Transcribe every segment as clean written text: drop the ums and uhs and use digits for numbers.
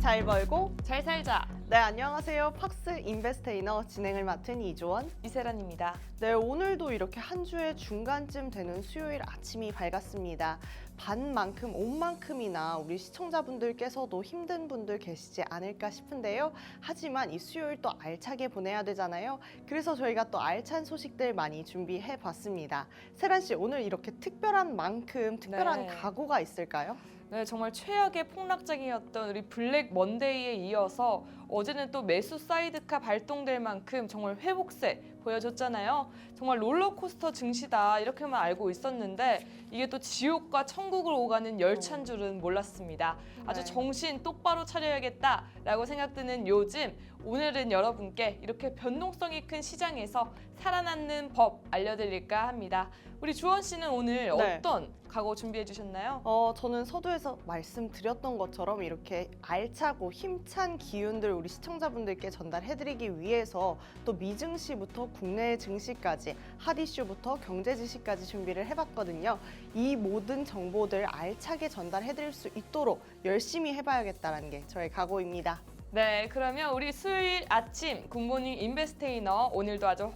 잘 벌고 잘 살자. 네, 안녕하세요. 팍스 인베스테이너 진행을 맡은 이조원 이세란입니다. 네, 오늘도 이렇게 한 주의 중간쯤 되는 수요일 아침이 밝았습니다. 반만큼 온 만큼이나 우리 시청자분들께서도 힘든 분들 계시지 않을까 싶은데요. 하지만 이 수요일 또 알차게 보내야 되잖아요. 그래서 저희가 또 알찬 소식들 많이 준비해 봤습니다. 세란 씨, 오늘 이렇게 특별한 만큼 특별한 네. 각오가 있을까요? 네, 정말 최악의 폭락장이었던 우리 블랙 먼데이에 이어서 어제는 또 매수 사이드카 발동될 만큼 정말 회복세 보여줬잖아요. 정말 롤러코스터 증시다 이렇게만 알고 있었는데 이게 또 지옥과 천국을 오가는 열차인 줄은 몰랐습니다. 아주 네. 정신 똑바로 차려야겠다라고 생각드는 요즘 오늘은 여러분께 이렇게 변동성이 큰 시장에서 살아남는 법 알려드릴까 합니다. 우리 주원 씨는 오늘 네. 어떤 각오 준비해 주셨나요? 저는 서두에서 말씀드렸던 것처럼 이렇게 알차고 힘찬 기운들 우리 시청자분들께 전달해드리기 위해서 또 미증시부터 국내 증시까지 핫 이슈부터 경제 지시까지 준비를 해봤거든요. 이 모든 정보들 알차게 전달해드릴 수 있도록 열심히 해봐야겠다는 게 저의 각오입니다. 네, 그러면 우리 수요일 아침 굿모닝 인베스테이너 오늘도 아주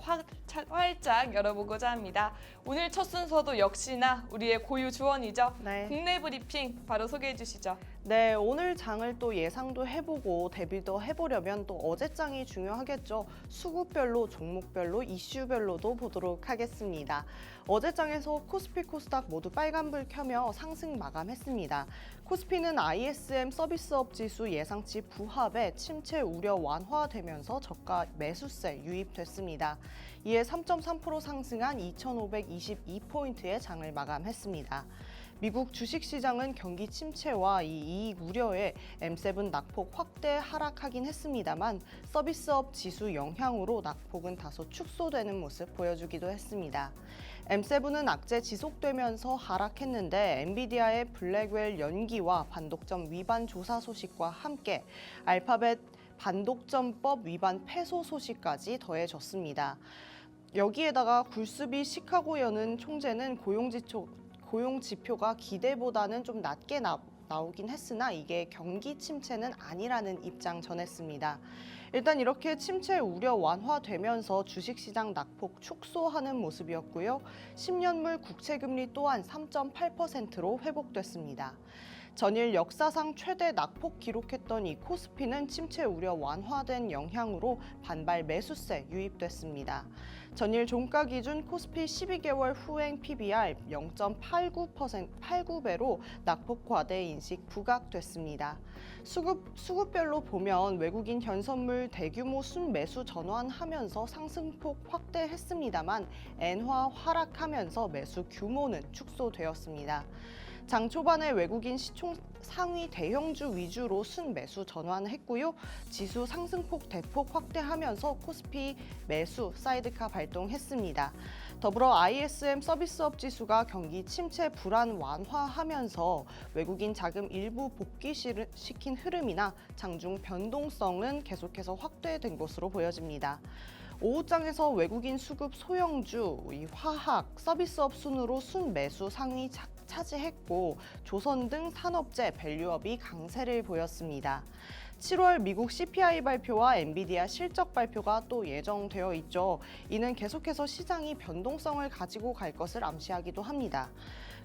활짝 열어보고자 합니다. 오늘 첫 순서도 역시나 우리의 고유 주원이죠. 네. 국내 브리핑 바로 소개해 주시죠. 네, 오늘 장을 또 예상도 해보고 대비도 해보려면 또 어제장이 중요하겠죠. 수급별로, 종목별로, 이슈별로도 보도록 하겠습니다. 어제장에서 코스피, 코스닥 모두 빨간불 켜며 상승 마감했습니다. 코스피는 ISM 서비스업 지수 예상치 부합에 침체 우려 완화되면서 저가 매수세 유입됐습니다. 이에 3.3% 상승한 2,522포인트의 장을 마감했습니다. 미국 주식시장은 경기 침체와 이 이익 우려에 M7 낙폭 확대 하락하긴 했습니다만 서비스업 지수 영향으로 낙폭은 다소 축소되는 모습 보여주기도 했습니다. M7은 악재 지속되면서 하락했는데 엔비디아의 블랙웰 연기와 반독점 위반 조사 소식과 함께 알파벳 반독점법 위반 패소 소식까지 더해졌습니다. 여기에다가 굴스비 시카고 여는 총재는 고용 지표가 기대보다는 좀 낮게 나오긴 했으나 이게 경기 침체는 아니라는 입장 전했습니다. 일단 이렇게 침체 우려 완화되면서 주식시장 낙폭 축소하는 모습이었고요. 10년물 국채금리 또한 3.8%로 회복됐습니다. 전일 역사상 최대 낙폭 기록했던 이 코스피는 침체 우려 완화된 영향으로 반발 매수세 유입됐습니다. 전일 종가 기준 코스피 12개월 후행 PBR 0.89배로 낙폭 과대 인식 부각됐습니다. 수급별로 보면 외국인 현선물 대규모 순매수 전환하면서 상승폭 확대했습니다만 엔화 하락하면서 매수 규모는 축소되었습니다. 장 초반에 외국인 시총 상위 대형주 위주로 순매수 전환했고요. 지수 상승폭 대폭 확대하면서 코스피 매수 사이드카 발동했습니다. 더불어 ISM 서비스업 지수가 경기 침체 불안 완화하면서 외국인 자금 일부 복귀시킨 흐름이나 장중 변동성은 계속해서 확대된 것으로 보여집니다. 오후장에서 외국인 수급 소형주, 화학, 서비스업 순으로 순매수 상위 차지했고 조선 등 산업재, 밸류업이 강세를 보였습니다. 7월 미국 CPI 발표와 엔비디아 실적 발표가 또 예정되어 있죠. 이는 계속해서 시장이 변동성을 가지고 갈 것을 암시하기도 합니다.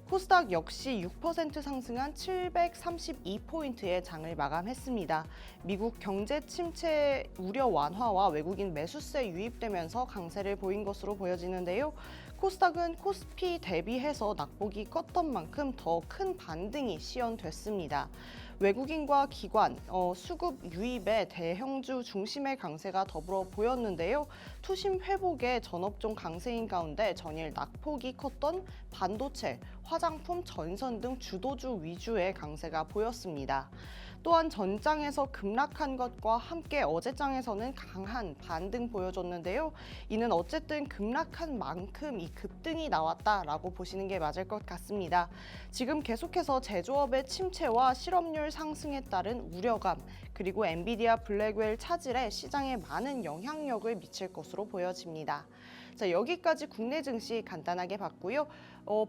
코스닥 역시 6% 상승한 732포인트의 장을 마감했습니다. 미국 경제 침체 우려 완화와 외국인 매수세 유입되면서 강세를 보인 것으로 보여지는데요. 코스닥은 코스피 대비해서 낙폭이 컸던 만큼 더 큰 반등이 시현됐습니다. 외국인과 기관, 수급 유입에 대형주 중심의 강세가 더불어 보였는데요. 투심 회복에 전업종 강세인 가운데 전일 낙폭이 컸던 반도체, 화장품, 전선 등 주도주 위주의 강세가 보였습니다. 또한 전장에서 급락한 것과 함께 어제장에서는 강한 반등 보여줬는데요. 이는 어쨌든 급락한 만큼 이 급등이 나왔다라고 보시는 게 맞을 것 같습니다. 지금 계속해서 제조업의 침체와 실업률 상승에 따른 우려감, 그리고 엔비디아 블랙웰 차질에 시장에 많은 영향력을 미칠 것으로 보여집니다. 자, 여기까지 국내 증시 간단하게 봤고요.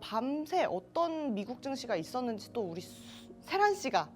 밤새 어떤 미국 증시가 있었는지 또 우리 세란 씨가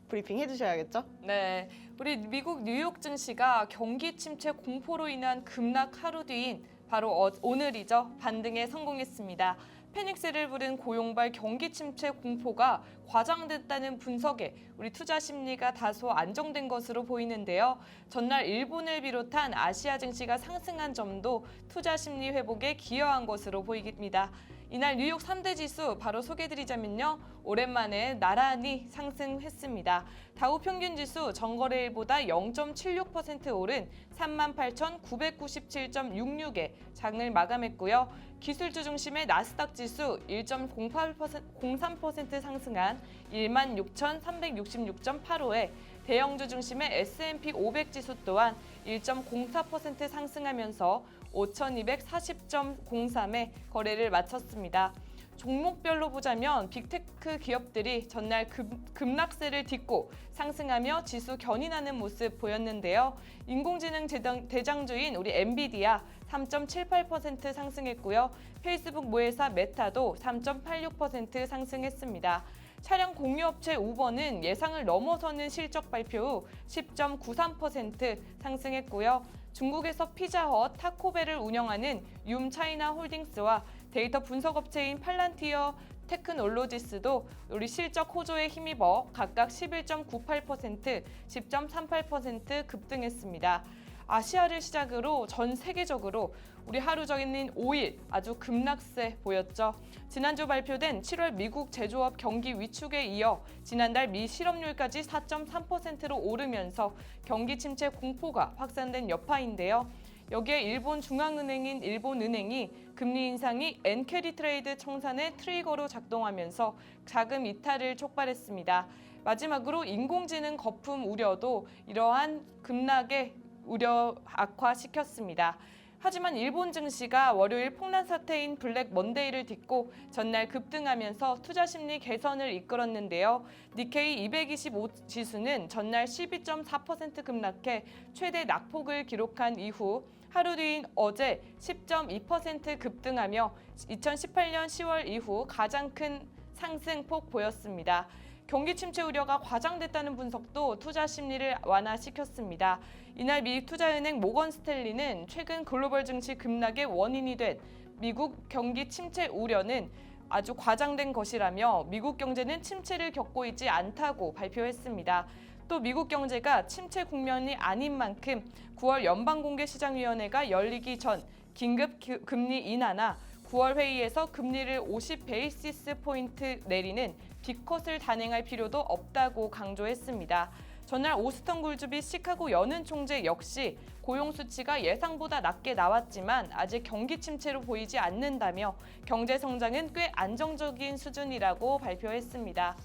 브리핑 해주셔야겠죠? 네, 우리 미국 뉴욕 증시가 경기 침체 공포로 인한 급락 하루 뒤인 바로 오늘이죠. 반등에 성공했습니다. 패닉스를 부른 고용발 경기 침체 공포가 과장됐다는 분석에 우리 투자 심리가 다소 안정된 것으로 보이는데요. 전날 일본을 비롯한 아시아 증시가 상승한 점도 투자 심리 회복에 기여한 것으로 보입니다. 이날 뉴욕 3대 지수 바로 소개해드리자면요. 오랜만에 나란히 상승했습니다. 다우 평균 지수 전거래일보다 0.76% 오른 38,997.66에 장을 마감했고요. 기술주 중심의 나스닥 지수 1.03% 상승한 16,366.85에 대형주 중심의 S&P 500 지수 또한 1.04% 상승하면서 5,240.03에 거래를 마쳤습니다. 종목별로 보자면 빅테크 기업들이 전날 급락세를 딛고 상승하며 지수 견인하는 모습 보였는데요. 인공지능 대장주인 우리 엔비디아 3.78% 상승했고요. 페이스북 모회사 메타도 3.86% 상승했습니다. 차량 공유업체 우버는 예상을 넘어서는 실적 발표 후 10.93% 상승했고요. 중국에서 피자헛, 타코벨을 운영하는 윰차이나 홀딩스와 데이터 분석업체인 팔란티어 테크놀로지스도 우리 실적 호조에 힘입어 각각 11.98%, 10.38% 급등했습니다. 아시아를 시작으로 전 세계적으로 우리 하루 전인 5일 아주 급락세 보였죠. 지난주 발표된 7월 미국 제조업 경기 위축에 이어 지난달 미 실업률까지 4.3%로 오르면서 경기 침체 공포가 확산된 여파인데요. 여기에 일본 중앙은행인 일본은행이 금리 인상이 엔캐리 트레이드 청산의 트리거로 작동하면서 자금 이탈을 촉발했습니다. 마지막으로 인공지능 거품 우려도 이러한 급락의 우려 악화시켰습니다. 하지만 일본 증시가 월요일 폭락 사태인 블랙 먼데이를 딛고 전날 급등하면서 투자 심리 개선을 이끌었는데요. 니케이 225 지수는 전날 12.4% 급락해 최대 낙폭을 기록한 이후 하루 뒤인 어제 10.2% 급등하며 2018년 10월 이후 가장 큰 상승폭 보였습니다. 경기 침체 우려가 과장됐다는 분석도 투자 심리를 완화시켰습니다. 이날 미 투자은행 모건 스탠리는 최근 글로벌 증시 급락의 원인이 된 미국 경기 침체 우려는 아주 과장된 것이라며 미국 경제는 침체를 겪고 있지 않다고 발표했습니다. 또 미국 경제가 침체 국면이 아닌 만큼 9월 연방공개시장위원회가 열리기 전 긴급 금리 인하나 9월 회의에서 금리를 50 베이시스 포인트 내리는 뒷컷을 단행할 필요도 없다고 강조했습니다. 전날 오스턴 골즈비 시카고 연은 총재 역시 고용 수치가 예상보다 낮게 나왔지만 아직 경기 침체로 보이지 않는다며 경제 성장은 꽤 안정적인 수준이라고 발표했습니다.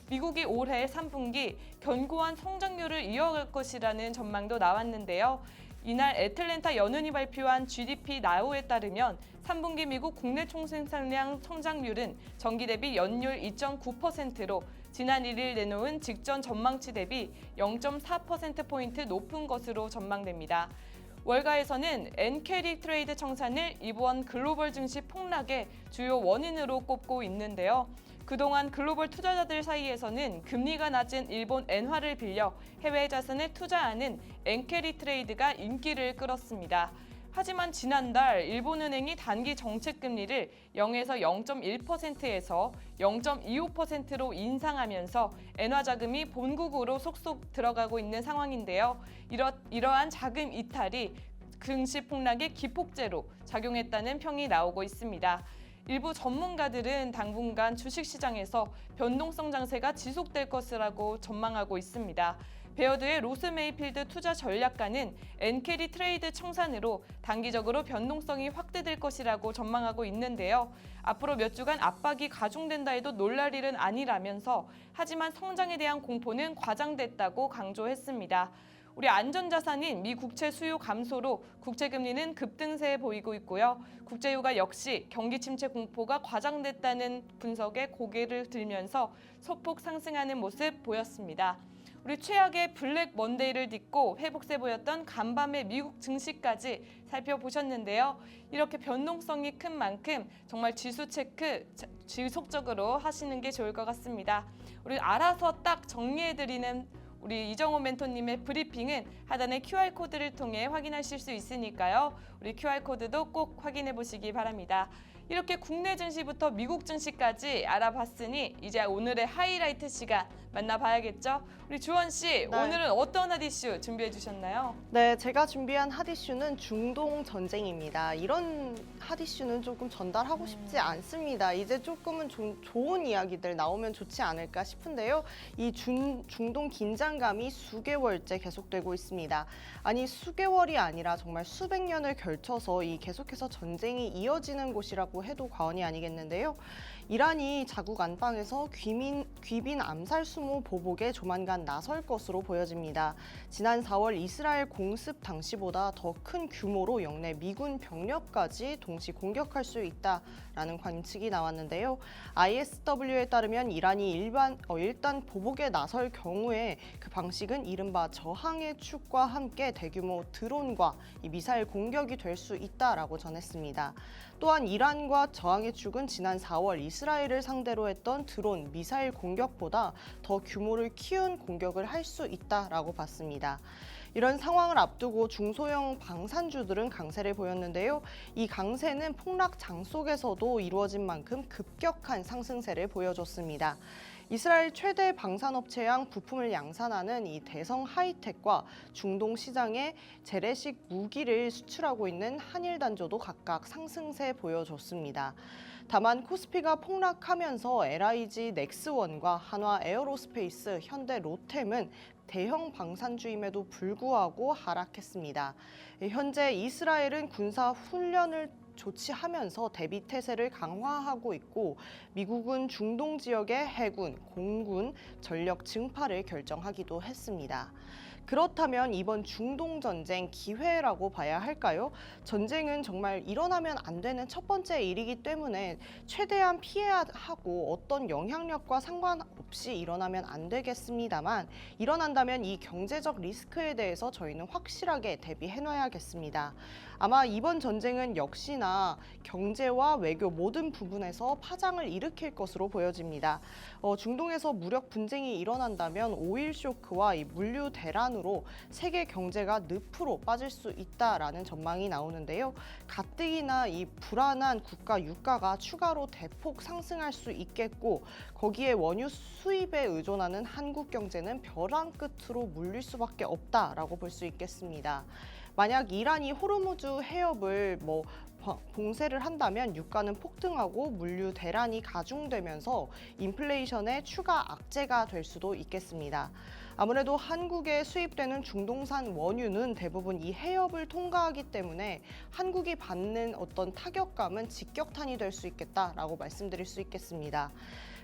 미국이 올해 3분기 견고한 성장률을 이어갈 것이라는 전망도 나왔는데요. 이날 애틀랜타 연은이 발표한 GDP 나우에 따르면 3분기 미국 국내 총생산량 성장률은 전기 대비 연율 2.9%로 지난 1일 내놓은 직전 전망치 대비 0.4%포인트 높은 것으로 전망됩니다. 월가에서는 엔캐리 트레이드 청산을 이번 글로벌 증시 폭락의 주요 원인으로 꼽고 있는데요. 그동안 글로벌 투자자들 사이에서는 금리가 낮은 일본 엔화를 빌려 해외 자산에 투자하는 엔캐리 트레이드가 인기를 끌었습니다. 하지만 지난달 일본은행이 단기 정책 금리를 0에서 0.1%에서 0.25%로 인상하면서 엔화 자금이 본국으로 속속 들어가고 있는 상황인데요. 이러한 자금 이탈이 증시 폭락의 기폭제로 작용했다는 평이 나오고 있습니다. 일부 전문가들은 당분간 주식시장에서 변동성 장세가 지속될 것이라고 전망하고 있습니다. 베어드의 로스 메이필드 투자 전략가는 엔캐리 트레이드 청산으로 단기적으로 변동성이 확대될 것이라고 전망하고 있는데요. 앞으로 몇 주간 압박이 가중된다 해도 놀랄 일은 아니라면서 하지만 성장에 대한 공포는 과장됐다고 강조했습니다. 우리 안전자산인 미 국채 수요 감소로 국채금리는 급등세 보이고 있고요. 국제유가 역시 경기 침체 공포가 과장됐다는 분석에 고개를 들면서 소폭 상승하는 모습 보였습니다. 우리 최악의 블랙 먼데이를 딛고 회복세 보였던 간밤의 미국 증시까지 살펴보셨는데요. 이렇게 변동성이 큰 만큼 정말 지수 체크 지속적으로 하시는 게 좋을 것 같습니다. 우리 알아서 딱 정리해드리는 우리 이정호 멘토님의 브리핑은 하단의 QR코드를 통해 확인하실 수 있으니까요. 우리 QR코드도 꼭 확인해 보시기 바랍니다. 이렇게 국내 증시부터 미국 증시까지 알아봤으니 이제 오늘의 하이라이트 시간 만나봐야겠죠? 우리 주원 씨, 네. 오늘은 어떤 핫 이슈 준비해 주셨나요? 네, 제가 준비한 핫 이슈는 중동 전쟁입니다. 이런 핫 이슈는 조금 전달하고 싶지 않습니다. 이제 조금은 좀 좋은 이야기들 나오면 좋지 않을까 싶은데요. 이 중동 긴장감이 수개월째 계속되고 있습니다. 아니, 수개월이 아니라 정말 수백 년을 걸쳐서 이 계속해서 전쟁이 이어지는 곳이라고 해도 과언이 아니겠는데요. 이란이 자국 안방에서 귀빈 암살 수모 보복에 조만간 나설 것으로 보여집니다. 지난 4월 이스라엘 공습 당시보다 더 큰 규모로 영내 미군 병력까지 동시 공격할 수 있다라는 관측이 나왔는데요. ISW에 따르면 이란이 일단 보복에 나설 경우에 그 방식은 이른바 저항의 축과 함께 대규모 드론과 이 미사일 공격이 될 수 있다라고 전했습니다. 또한 이란과 저항의 축은 지난 4월 이스라엘을 상대로 했던 드론, 미사일 공격보다 더 규모를 키운 공격을 할 수 있다라고 봤습니다. 이런 상황을 앞두고 중소형 방산주들은 강세를 보였는데요. 이 강세는 폭락장 속에서도 이루어진 만큼 급격한 상승세를 보여줬습니다. 이스라엘 최대 방산업체양 부품을 양산하는 이 대성 하이텍과 중동 시장에 재래식 무기를 수출하고 있는 한일단조도 각각 상승세 보여줬습니다. 다만 코스피가 폭락하면서 LIG 넥스원과 한화 에어로스페이스, 현대 로템은 대형 방산주임에도 불구하고 하락했습니다. 현재 이스라엘은 군사 훈련을 조치하면서 대비 태세를 강화하고 있고 미국은 중동 지역의 해군, 공군, 전력 증파를 결정하기도 했습니다. 그렇다면 이번 중동 전쟁 기회라고 봐야 할까요? 전쟁은 정말 일어나면 안 되는 첫 번째 일이기 때문에 최대한 피해야 하고 어떤 영향력과 상관없이 일어나면 안 되겠습니다만 일어난다면 이 경제적 리스크에 대해서 저희는 확실하게 대비해놔야겠습니다. 아마 이번 전쟁은 역시나 경제와 외교 모든 부분에서 파장을 일으킬 것으로 보여집니다. 중동에서 무력 분쟁이 일어난다면 오일 쇼크와 이 물류 대란으로 세계 경제가 늪으로 빠질 수 있다라는 전망이 나오는데요. 가뜩이나 이 불안한 국가 유가가 추가로 대폭 상승할 수 있겠고 거기에 원유 수입에 의존하는 한국 경제는 벼랑 끝으로 물릴 수밖에 없다라고 볼 수 있겠습니다. 만약 이란이 호르무즈 해협을 봉쇄를 한다면 유가는 폭등하고 물류 대란이 가중되면서 인플레이션의 추가 악재가 될 수도 있겠습니다. 아무래도 한국에 수입되는 중동산 원유는 대부분 이 해협을 통과하기 때문에 한국이 받는 어떤 타격감은 직격탄이 될 수 있겠다라고 말씀드릴 수 있겠습니다.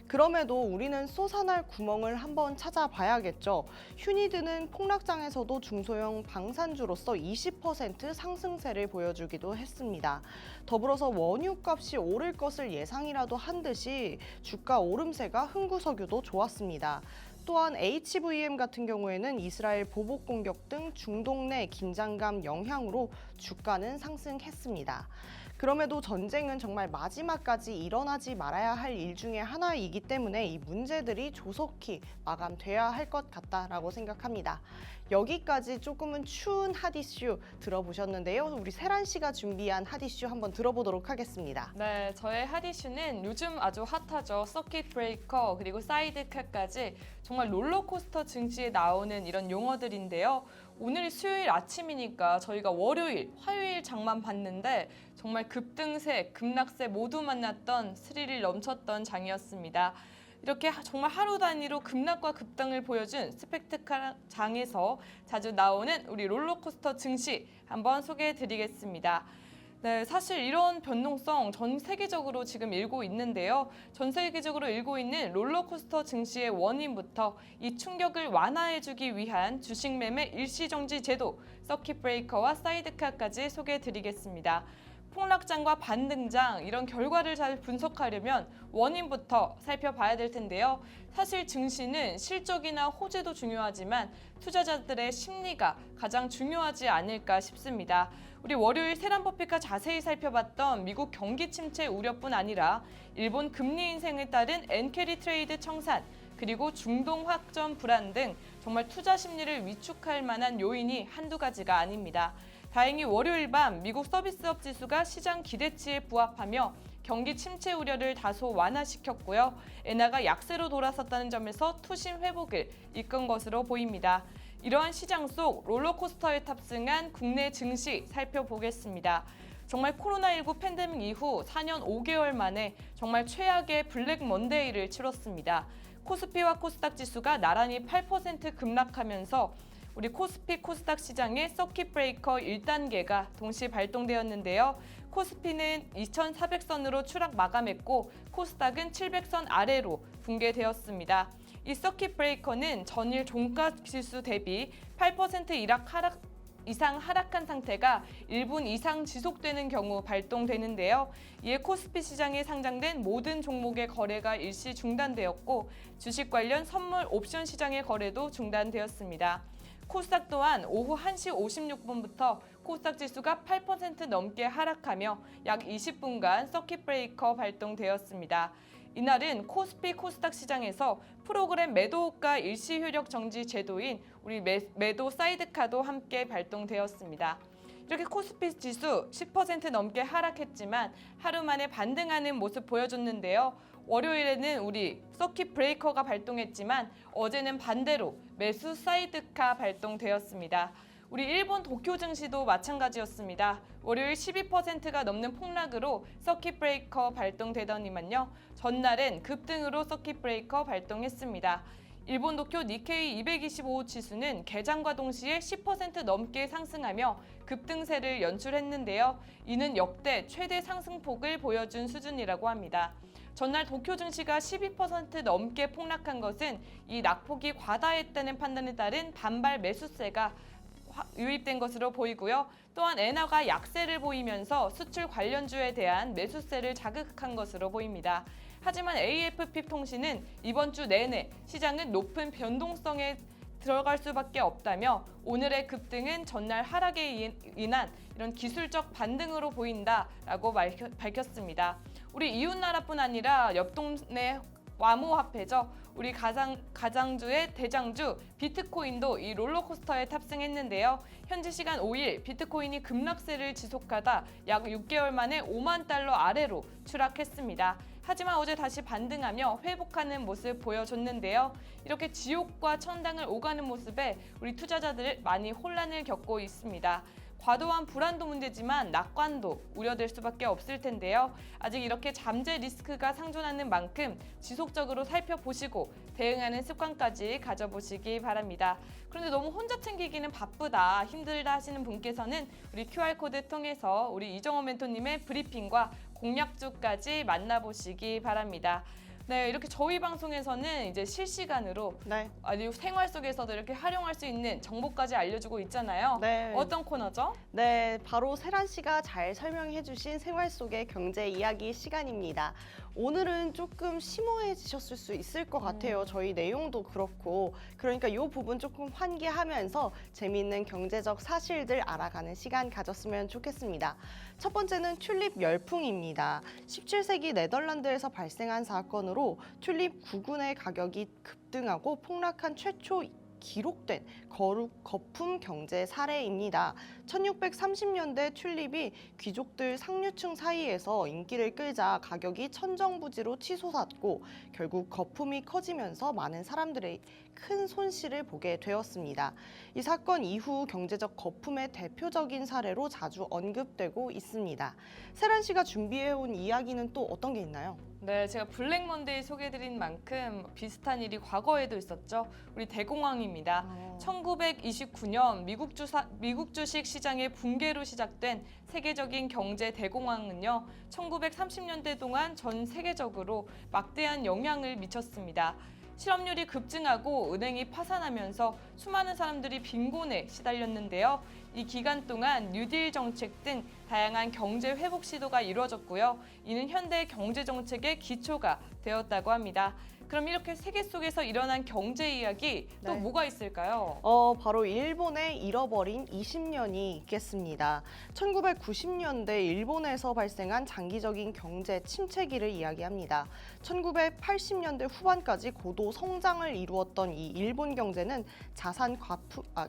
그럼에도 우리는 솟아날 구멍을 한번 찾아봐야겠죠. 휴니드는 폭락장에서도 중소형 방산주로서 20% 상승세를 보여주기도 했습니다. 더불어서 원유값이 오를 것을 예상이라도 한 듯이 주가 오름세가 흥구석유도 좋았습니다. 또한 HVM 같은 경우에는 이스라엘 보복 공격 등 중동 내 긴장감 영향으로 주가는 상승했습니다. 그럼에도 전쟁은 정말 마지막까지 일어나지 말아야 할 일 중에 하나이기 때문에 이 문제들이 조속히 마감돼야 할 것 같다라고 생각합니다. 여기까지 조금은 추운 핫 이슈 들어보셨는데요. 우리 세란 씨가 준비한 핫 이슈 한번 들어보도록 하겠습니다. 네, 저의 핫 이슈는 요즘 아주 핫하죠. 서킷 브레이커 그리고 사이드카까지 정말 롤러코스터 증시에 나오는 이런 용어들인데요. 오늘이 수요일 아침이니까 저희가 월요일, 화요일 장만 봤는데 정말 급등세, 급락세 모두 만났던 스릴이 넘쳤던 장이었습니다. 이렇게 정말 하루 단위로 급락과 급등을 보여준 스펙트클 장에서 자주 나오는 우리 롤러코스터 증시 한번 소개해드리겠습니다. 네, 사실 이런 변동성 전 세계적으로 지금 일고 있는데요. 전 세계적으로 일고 있는 롤러코스터 증시의 원인부터 이 충격을 완화해주기 위한 주식 매매 일시정지 제도, 서킷 브레이커와 사이드카까지 소개해드리겠습니다. 폭락장과 반등장 이런 결과를 잘 분석하려면 원인부터 살펴봐야 될 텐데요. 사실 증시는 실적이나 호재도 중요하지만 투자자들의 심리가 가장 중요하지 않을까 싶습니다. 우리 월요일 세란버핏과 자세히 살펴봤던 미국 경기 침체 우려뿐 아니라 일본 금리 인상에 따른 엔캐리 트레이드 청산, 그리고 중동 확전 불안 등 정말 투자 심리를 위축할 만한 요인이 한두 가지가 아닙니다. 다행히 월요일 밤 미국 서비스업 지수가 시장 기대치에 부합하며 경기 침체 우려를 다소 완화시켰고요. 엔화가 약세로 돌아섰다는 점에서 투심 회복을 이끈 것으로 보입니다. 이러한 시장 속 롤러코스터에 탑승한 국내 증시 살펴보겠습니다. 정말 코로나19 팬데믹 이후 4년 5개월 만에 정말 최악의 블랙 먼데이를 치렀습니다. 코스피와 코스닥 지수가 나란히 8% 급락하면서 우리 코스피 코스닥 시장의 서킷 브레이커 1단계가 동시에 발동되었는데요. 코스피는 2,400선으로 추락 마감했고 코스닥은 700선 아래로 붕괴되었습니다. 이 서킷 브레이커는 전일 종가 지수 대비 8% 이상 하락한 상태가 1분 이상 지속되는 경우 발동되는데요. 이에 코스피 시장에 상장된 모든 종목의 거래가 일시 중단되었고 주식 관련 선물 옵션 시장의 거래도 중단되었습니다. 코스닥 또한 오후 1시 56분부터 코스닥 지수가 8% 넘게 하락하며 약 20분간 서킷 브레이커 발동되었습니다. 이날은 코스피 코스닥 시장에서 프로그램 매도가 일시 효력 정지 제도인 우리 매도 사이드카도 함께 발동되었습니다. 이렇게 코스피 지수 10% 넘게 하락했지만 하루 만에 반등하는 모습 보여줬는데요. 월요일에는 우리 서킷 브레이커가 발동했지만 어제는 반대로 매수 사이드카 발동되었습니다. 우리 일본 도쿄 증시도 마찬가지였습니다. 월요일 12%가 넘는 폭락으로 서킷 브레이커 발동되더니만요. 전날엔 급등으로 서킷 브레이커 발동했습니다. 일본 도쿄 니케이 225 지수는 개장과 동시에 10% 넘게 상승하며 급등세를 연출했는데요. 이는 역대 최대 상승폭을 보여준 수준이라고 합니다. 전날 도쿄 증시가 12% 넘게 폭락한 것은 이 낙폭이 과다했다는 판단에 따른 반발 매수세가 유입된 것으로 보이고요. 또한 엔화가 약세를 보이면서 수출 관련주에 대한 매수세를 자극한 것으로 보입니다. 하지만 AFP 통신은 이번 주 내내 시장은 높은 변동성에 들어갈 수밖에 없다며 오늘의 급등은 전날 하락에 인한 이런 기술적 반등으로 보인다라고 밝혔습니다. 우리 이웃나라뿐 아니라 옆 동네 와모화폐죠. 우리 가장주의 대장주 비트코인도 이 롤러코스터에 탑승했는데요. 현지 시간 5일 비트코인이 급락세를 지속하다 약 6개월 만에 5만 달러 아래로 추락했습니다. 하지만 어제 다시 반등하며 회복하는 모습 보여줬는데요. 이렇게 지옥과 천당을 오가는 모습에 우리 투자자들 많이 혼란을 겪고 있습니다. 과도한 불안도 문제지만 낙관도 우려될 수밖에 없을 텐데요. 아직 이렇게 잠재 리스크가 상존하는 만큼 지속적으로 살펴보시고 대응하는 습관까지 가져보시기 바랍니다. 그런데 너무 혼자 챙기기는 바쁘다, 힘들다 하시는 분께서는 우리 QR코드 통해서 우리 이정호 멘토님의 브리핑과 공략주까지 만나보시기 바랍니다. 네, 이렇게 저희 방송에서는 이제 실시간으로 네. 아주 생활 속에서도 이렇게 활용할 수 있는 정보까지 알려주고 있잖아요. 네. 어떤 코너죠? 네, 바로 세란 씨가 잘 설명해 주신 생활 속의 경제 이야기 시간입니다. 오늘은 조금 심오해지셨을 수 있을 것 같아요. 저희 내용도 그렇고. 그러니까 이 부분 조금 환기하면서 재미있는 경제적 사실들 알아가는 시간 가졌으면 좋겠습니다. 첫 번째는 튤립 열풍입니다. 17세기 네덜란드에서 발생한 사건으로 튤립 9군의 가격이 급등하고 폭락한 최초 기록된 거품 경제 사례입니다. 1630년대 튤립이 귀족들 상류층 사이에서 인기를 끌자 가격이 천정부지로 치솟았고 결국 거품이 커지면서 많은 사람들의 큰 손실을 보게 되었습니다. 이 사건 이후 경제적 거품의 대표적인 사례로 자주 언급되고 있습니다. 세란 씨가 준비해온 이야기는 또 어떤 게 있나요? 네, 제가 블랙 먼데이 소개해드린 만큼 비슷한 일이 과거에도 있었죠. 우리 대공황입니다. 1929년 미국 주식 시장의 붕괴로 시작된 세계적인 경제 대공황은요, 1930년대 동안 전 세계적으로 막대한 영향을 미쳤습니다. 실업률이 급증하고 은행이 파산하면서 수많은 사람들이 빈곤에 시달렸는데요. 이 기간 동안 뉴딜 정책 등 다양한 경제 회복 시도가 이루어졌고요. 이는 현대 경제 정책의 기초가 되었다고 합니다. 그럼 이렇게 세계 속에서 일어난 경제 이야기 또 네. 뭐가 있을까요? 바로 일본의 잃어버린 20년이 있겠습니다. 1990년대 일본에서 발생한 장기적인 경제 침체기를 이야기합니다. 1980년대 후반까지 고도 성장을 이루었던 이 일본 경제는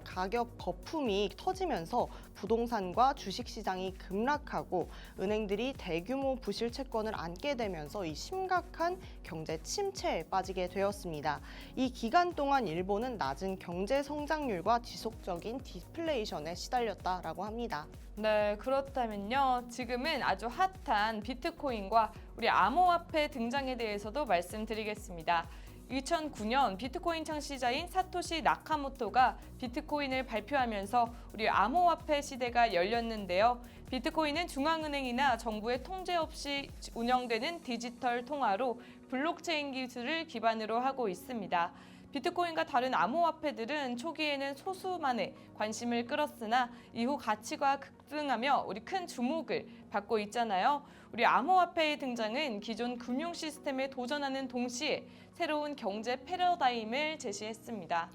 가격 거품이 터지면서 부동산과 주식시장이 급락하고 은행들이 대규모 부실 채권을 안게 되면서 이 심각한 경제 침체에 빠지게 되었습니다. 이 기간 동안 일본은 낮은 경제 성장률과 지속적인 디플레이션에 시달렸다라고 합니다. 네, 그렇다면요. 지금은 아주 핫한 비트코인과 우리 암호화폐 등장에 대해서도 말씀드리겠습니다. 2009년 비트코인 창시자인 사토시 나카모토가 비트코인을 발표하면서 우리 암호화폐 시대가 열렸는데요. 비트코인은 중앙은행이나 정부의 통제 없이 운영되는 디지털 통화로 블록체인 기술을 기반으로 하고 있습니다. 비트코인과 다른 암호화폐들은 초기에는 소수만의 관심을 끌었으나 이후 가치가 급등하며 우리 큰 주목을 받고 있잖아요. 우리 암호화폐의 등장은 기존 금융 시스템에 도전하는 동시에 새로운 경제 패러다임을 제시했습니다.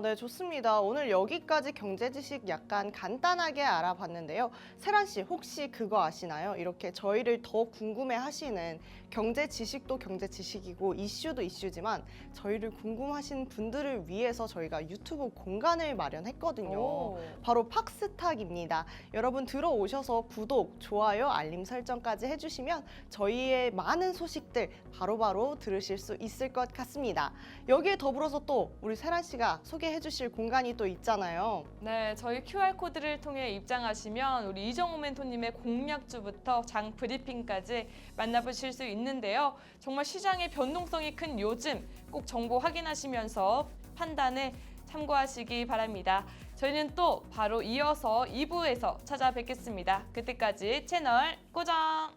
네, 좋습니다. 오늘 여기까지 경제 지식 약간 간단하게 알아봤는데요. 세란 씨, 혹시 그거 아시나요? 이렇게 저희를 더 궁금해 하시는 경제 지식도 경제 지식이고 이슈도 이슈지만 저희를 궁금하신 분들을 위해서 저희가 유튜브 공간을 마련했거든요. 오. 바로 팍스탁입니다. 여러분 들어오셔서 구독, 좋아요, 알림 설정까지 해주시면 저희의 많은 소식들 바로바로 들으실 수 있을 것 같습니다. 여기에 더불어서 또 우리 세란 씨가 소개해 주실 공간이 또 있잖아요. 네, 저희 QR코드를 통해 입장하시면 우리 이정호 멘토님의 공략주부터 장 브리핑까지 만나보실 수 있는데요. 정말 시장의 변동성이 큰 요즘 꼭 정보 확인하시면서 판단에 참고하시기 바랍니다. 저희는 또 바로 이어서 2부에서 찾아뵙겠습니다. 그때까지 채널 고정!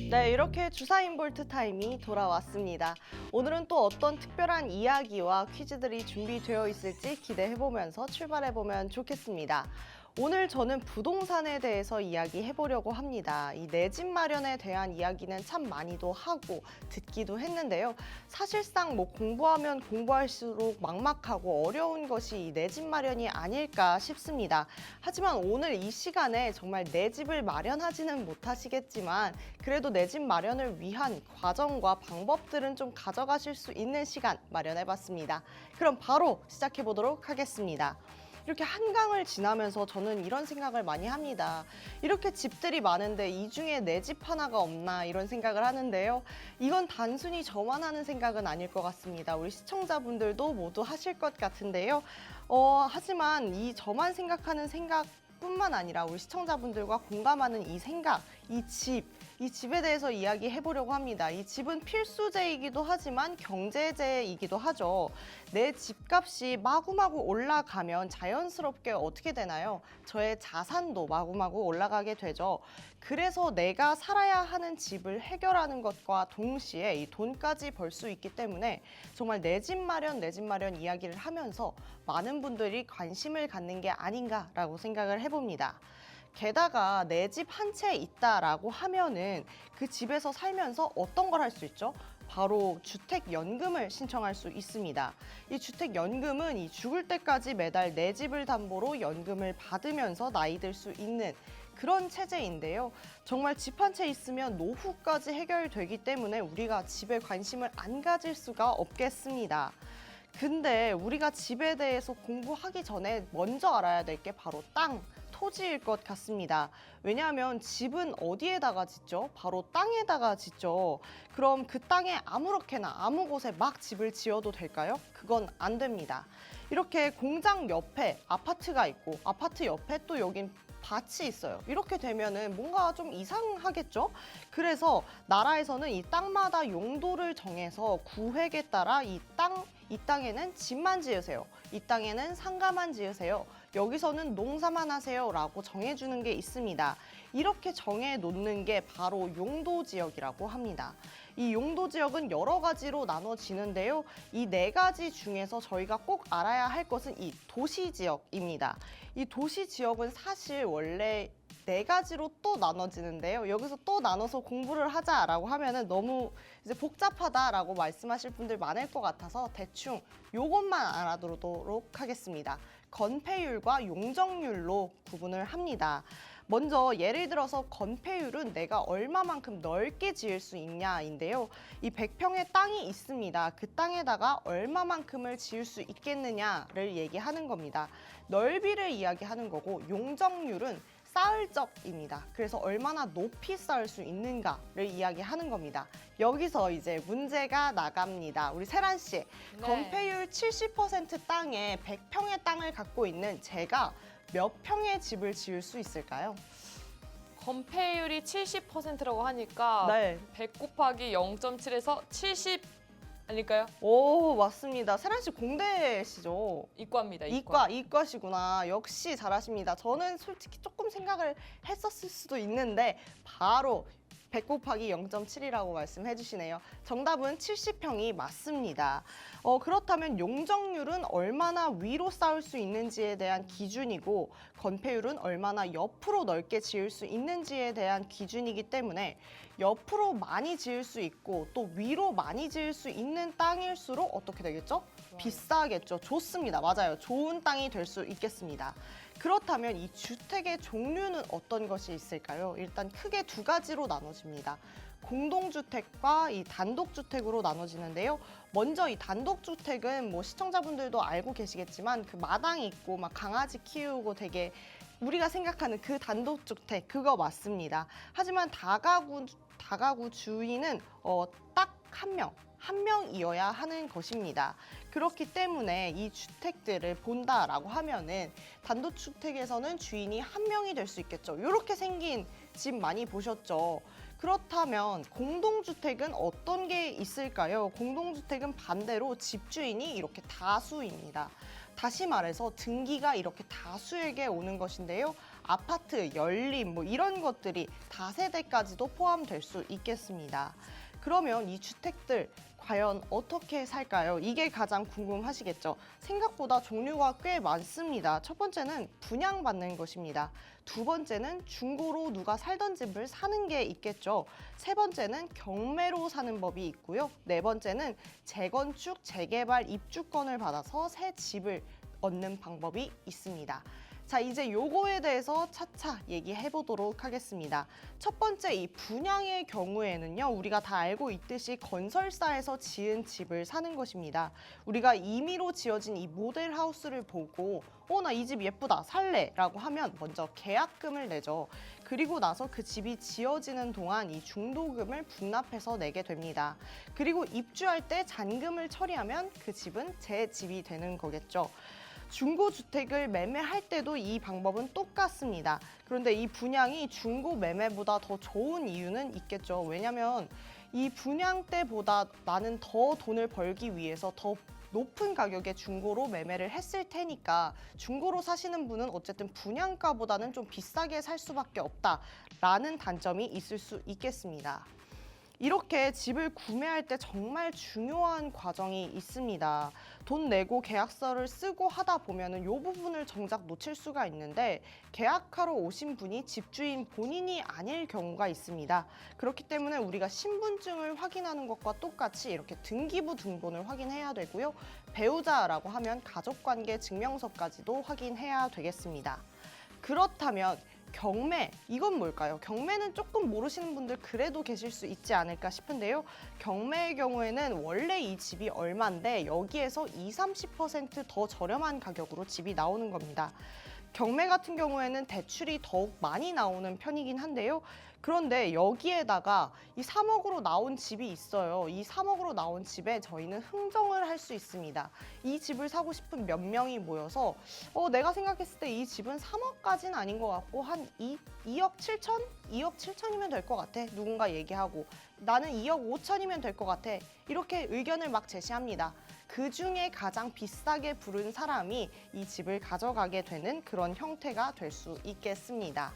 네, 이렇게 주사인 볼트 타임이 돌아왔습니다. 오늘은 또 어떤 특별한 이야기와 퀴즈들이 준비되어 있을지 기대해보면서 출발해보면 좋겠습니다. 오늘 저는 부동산에 대해서 이야기해보려고 합니다. 이 내 집 마련에 대한 이야기는 참 많이도 하고 듣기도 했는데요. 사실상 뭐 공부하면 공부할수록 막막하고 어려운 것이 이 내 집 마련이 아닐까 싶습니다. 하지만 오늘 이 시간에 정말 내 집을 마련하지는 못하시겠지만 그래도 내 집 마련을 위한 과정과 방법들은 좀 가져가실 수 있는 시간 마련해봤습니다. 그럼 바로 시작해보도록 하겠습니다. 이렇게 한강을 지나면서 저는 이런 생각을 많이 합니다. 이렇게 집들이 많은데 이 중에 내 집 하나가 없나 이런 생각을 하는데요. 이건 단순히 저만 하는 생각은 아닐 것 같습니다. 우리 시청자분들도 모두 하실 것 같은데요. 하지만 이 저만 생각하는 생각뿐만 아니라 우리 시청자분들과 공감하는 이 생각, 이 집에 대해서 이야기해 보려고 합니다. 이 집은 필수제이기도 하지만 경제제이기도 하죠. 내 집값이 마구마구 올라가면 자연스럽게 어떻게 되나요? 저의 자산도 마구마구 올라가게 되죠. 그래서 내가 살아야 하는 집을 해결하는 것과 동시에 이 돈까지 벌 수 있기 때문에 정말 내 집 마련 이야기를 하면서 많은 분들이 관심을 갖는 게 아닌가라고 생각을 해봅니다. 게다가 내 집 한 채 있다라고 하면은 그 집에서 살면서 어떤 걸 할 수 있죠? 바로 주택연금을 신청할 수 있습니다. 이 주택연금은 이 죽을 때까지 매달 내 집을 담보로 연금을 받으면서 나이 들 수 있는 그런 체제인데요. 정말 집 한 채 있으면 노후까지 해결되기 때문에 우리가 집에 관심을 안 가질 수가 없겠습니다. 근데 우리가 집에 대해서 공부하기 전에 먼저 알아야 될 게 바로 토지일 것 같습니다. 왜냐하면 집은 어디에다가 짓죠? 바로 땅에다가 짓죠. 그럼 그 땅에 아무렇게나 아무 곳에 막 집을 지어도 될까요? 그건 안 됩니다. 이렇게 공장 옆에 아파트가 있고 아파트 옆에 또 여긴 밭이 있어요. 이렇게 되면은 뭔가 좀 이상하겠죠? 그래서 나라에서는 이 땅마다 용도를 정해서 구획에 따라 이 땅에는 집만 지으세요. 이 땅에는 상가만 지으세요. 여기서는 농사만 하세요 라고 정해주는 게 있습니다. 이렇게 정해놓는 게 바로 용도지역이라고 합니다. 이 용도지역은 여러 가지로 나눠지는데요. 이 네 가지 중에서 저희가 꼭 알아야 할 것은 이 도시지역입니다. 이 도시지역은 사실 원래 네 가지로 또 나눠지는데요. 여기서 또 나눠서 공부를 하자라고 하면은 너무 이제 복잡하다라고 말씀하실 분들 많을 것 같아서 대충 요것만 알아두도록 하겠습니다. 건폐율과 용적률로 구분을 합니다. 먼저 예를 들어서 건폐율은 내가 얼마만큼 넓게 지을 수 있냐인데요. 이 100평의 땅이 있습니다. 그 땅에다가 얼마만큼을 지을 수 있겠느냐를 얘기하는 겁니다. 넓이를 이야기하는 거고 용적률은 쌓을 적입니다. 그래서 얼마나 높이 쌓을 수 있는가를 이야기하는 겁니다. 여기서 이제 문제가 나갑니다. 우리 세란 씨, 네. 건폐율 70% 땅에 100평의 땅을 갖고 있는 제가 몇 평의 집을 지을 수 있을까요? 건폐율이 70%라고 하니까 네. 100 곱하기 0.7에서 70 아닐까요? 오, 맞습니다. 세란 씨 공대시죠? 이과입니다. 이과시구나. 역시 잘하십니다. 저는 솔직히 조금 생각을 했었을 수도 있는데 바로 100 곱하기 0.7이라고 말씀해 주시네요. 정답은 70평이 맞습니다. 그렇다면 용적률은 얼마나 위로 쌓을 수 있는지에 대한 기준이고 건폐율은 얼마나 옆으로 넓게 지을 수 있는지에 대한 기준이기 때문에 옆으로 많이 지을 수 있고 또 위로 많이 지을 수 있는 땅일수록 어떻게 되겠죠? 비싸겠죠. 좋습니다. 맞아요. 좋은 땅이 될 수 있겠습니다. 그렇다면 이 주택의 종류는 어떤 것이 있을까요? 일단 크게 두 가지로 나눠집니다. 공동주택과 이 단독주택으로 나눠지는데요. 먼저 이 단독주택은 뭐 시청자분들도 알고 계시겠지만 그 마당이 있고 막 강아지 키우고 되게 우리가 생각하는 그 단독주택 그거 맞습니다. 하지만 다가구 주인은 딱 한 명이어야 하는 것입니다. 그렇기 때문에 이 주택들을 본다라고 하면은 단독주택에서는 주인이 한 명이 될 수 있겠죠. 이렇게 생긴 집 많이 보셨죠. 그렇다면 공동주택은 어떤 게 있을까요? 공동주택은 반대로 집주인이 이렇게 다수입니다. 다시 말해서 등기가 이렇게 다수에게 오는 것인데요. 아파트, 연립 뭐 이런 것들이 다세대까지도 포함될 수 있겠습니다. 그러면 이 주택들 과연 어떻게 살까요? 이게 가장 궁금하시겠죠? 생각보다 종류가 꽤 많습니다. 첫 번째는 분양받는 것입니다. 두 번째는 중고로 누가 살던 집을 사는 게 있겠죠. 세 번째는 경매로 사는 법이 있고요. 네 번째는 재건축, 재개발 입주권을 받아서 새 집을 얻는 방법이 있습니다. 자, 이제 요거에 대해서 차차 얘기해 보도록 하겠습니다. 첫 번째, 이 분양의 경우에는요, 우리가 다 알고 있듯이 건설사에서 지은 집을 사는 것입니다. 우리가 임의로 지어진 이 모델 하우스를 보고 나 이 집 예쁘다, 살래 라고 하면 먼저 계약금을 내죠. 그리고 나서 그 집이 지어지는 동안 이 중도금을 분납해서 내게 됩니다. 그리고 입주할 때 잔금을 처리하면 그 집은 제 집이 되는 거겠죠. 중고주택을 매매할 때도 이 방법은 똑같습니다. 그런데 이 분양이 중고 매매보다 더 좋은 이유는 있겠죠. 왜냐하면 이 분양 때보다 나는 더 돈을 벌기 위해서 더 높은 가격에 중고로 매매를 했을 테니까 중고로 사시는 분은 어쨌든 분양가보다는 좀 비싸게 살 수밖에 없다라는 단점이 있을 수 있겠습니다. 이렇게 집을 구매할 때 정말 중요한 과정이 있습니다. 돈 내고 계약서를 쓰고 하다 보면은 이 부분을 정작 놓칠 수가 있는데 계약하러 오신 분이 집주인 본인이 아닐 경우가 있습니다. 그렇기 때문에 우리가 신분증을 확인하는 것과 똑같이 이렇게 등기부 등본을 확인해야 되고요. 배우자라고 하면 가족관계 증명서까지도 확인해야 되겠습니다. 그렇다면 경매, 이건 뭘까요? 경매는 조금 모르시는 분들 그래도 계실 수 있지 않을까 싶은데요. 경매의 경우에는 원래 이 집이 얼마인데 여기에서 20-30% 더 저렴한 가격으로 집이 나오는 겁니다. 경매 같은 경우에는 대출이 더욱 많이 나오는 편이긴 한데요. 그런데 여기에다가 이 3억으로 나온 집이 있어요. 이 3억으로 나온 집에 저희는 흥정을 할 수 있습니다. 이 집을 사고 싶은 몇 명이 모여서 내가 생각했을 때 이 집은 3억까지는 아닌 것 같고 한 2억 7천? 2억 7천이면 될 것 같아. 누군가 얘기하고 나는 2억 5천이면 될 것 같아. 이렇게 의견을 막 제시합니다. 그 중에 가장 비싸게 부른 사람이 이 집을 가져가게 되는 그런 형태가 될 수 있겠습니다.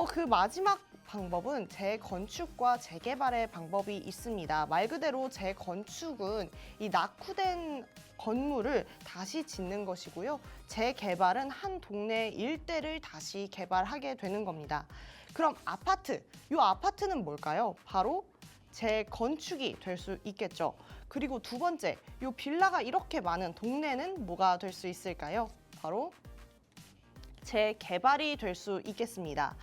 그 마지막 방법은 재건축과 재개발의 방법이 있습니다. 말 그대로 재건축은 이 낙후된 건물을 다시 짓는 것이고요. 재개발은 한 동네 일대를 다시 개발하게 되는 겁니다. 그럼 아파트, 이 아파트는 뭘까요? 바로 재건축이 될 수 있겠죠. 그리고 두 번째, 이 빌라가 이렇게 많은 동네는 뭐가 될 수 있을까요? 바로 재개발이 될 수 있겠습니다.